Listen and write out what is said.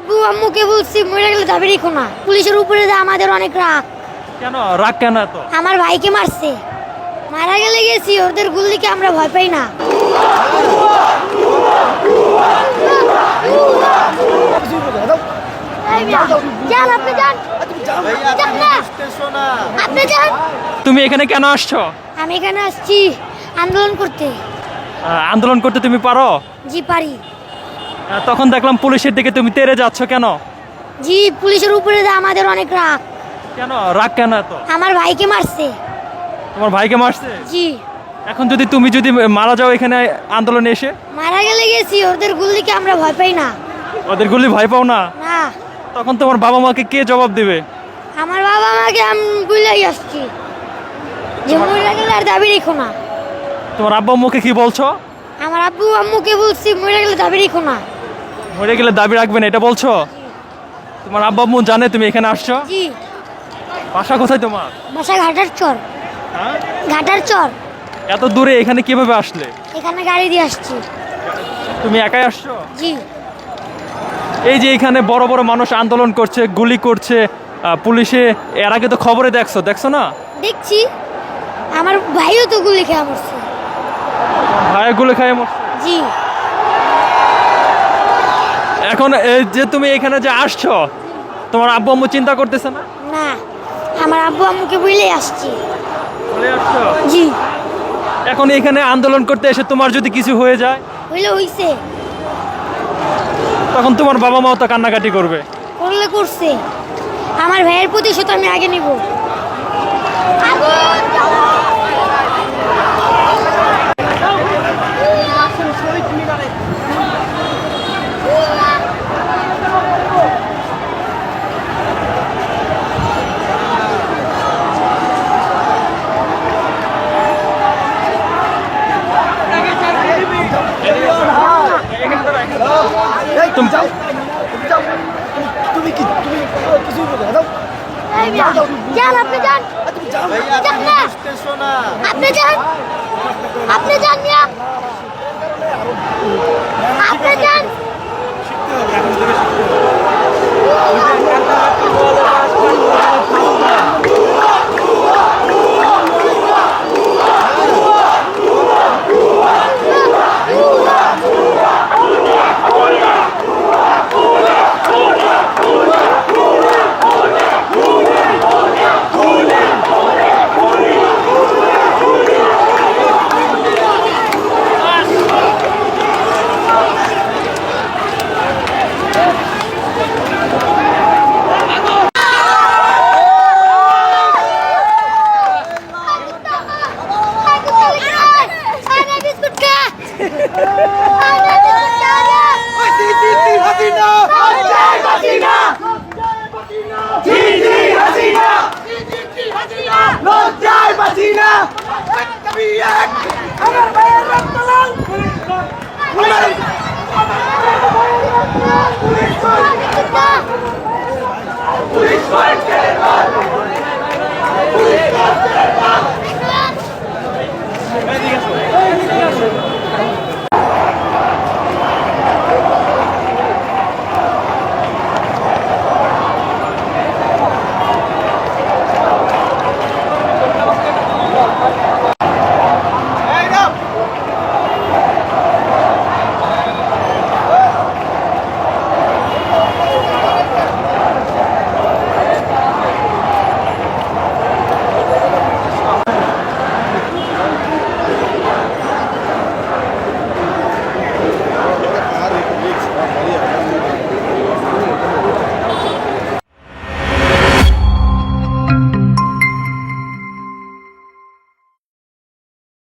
আব্বু আম্মুকে বলছি মরে গেলে দাবি রেখো না। পুলিশের উপরে যে আমাদের অনেক রাগ। কেন রাগ কেন এত? আমার ভাইকে মারছে, মারা গেলে গেছি, ওদের গুলিকে আমরা ভয় পাই না। যান, আপনি যান। যান না। আপনি যান। তুমি এখানে কেন আসছো? আমি এখানে আসছি আন্দোলন করতে। আন্দোলন করতে তুমি পারো? জি পারি। তখন দেখলাম পুলিশের দিকে তুমি তেড়ে যাচ্ছ কেন? জি, পুলিশের উপরে যে আমাদের অনেক রাগ। কেন রাগ কেন এত? আমার ভাইকে মারছে। তোমার ভাইকে মারছে? জি। এখন তুমি যদি মারা যাও এখানে আন্দোলনে এসে? মারা গেলে গেছি, ওদের গুলিকে আমরা ভয় পাই না। ওদের গুলি ভয় পাও না? না। তখন তোমার বাবা মাকে কে জবাব দেবে? আমার বাবা মাকে আমি বুঝলেই আসছি যে মরে গেলে আর দাবি রেখো না। তোমার আব্বা আম্মুকে কি বলছো? আমার আব্বু আম্মুকে বলছি মরে গেলে দাবি রেখো না। মরে গেলে দাবি রাখবে না এটা বলছো? তোমার আব্বা আম্মু জানে তুমি এখানে আসছো? জি। বাসা কোথায় তোমার? বাসা ঘাটার চর। হ্যাঁ? ঘাটার চর। এত দূরে এখানে কিভাবে আসলে? এখানে গাড়ি দিয়ে আসছি। তুমি একাই আসছো? জি। এই যে এখানে বড় বড় মানুষ আন্দোলন করছে, গুলি করছে, পুলিশে এর আগে তো খবরে দেখছো না? দেখছি। আমার ভাইও তো গুলি খেয়ে মরছে। ভাইয়া গুলি খায় মরছে। জি। এখন এই যে তুমি এখানে যে আসছো, তোমার আব্বু আম্মু চিন্তা করতেছে না? না, আমার আব্বু আম্মুকে বুঝলেই আসছি। চলে আসছো? জি। এখন এখানে আন্দোলন করতে এসে তোমার যদি কিছু হয়ে যায় হইলে হইছে। তখন তোমার বাবা মাও তো কান্নাকাটি করবে। করলে করছে। আমার ভাইয়ের প্রতিশোধ আমি আগে নিব। তুমি যাও। যান, আপনি যান। যান না। আপনি যান। আপনি যান মিয়া। আপনি যান।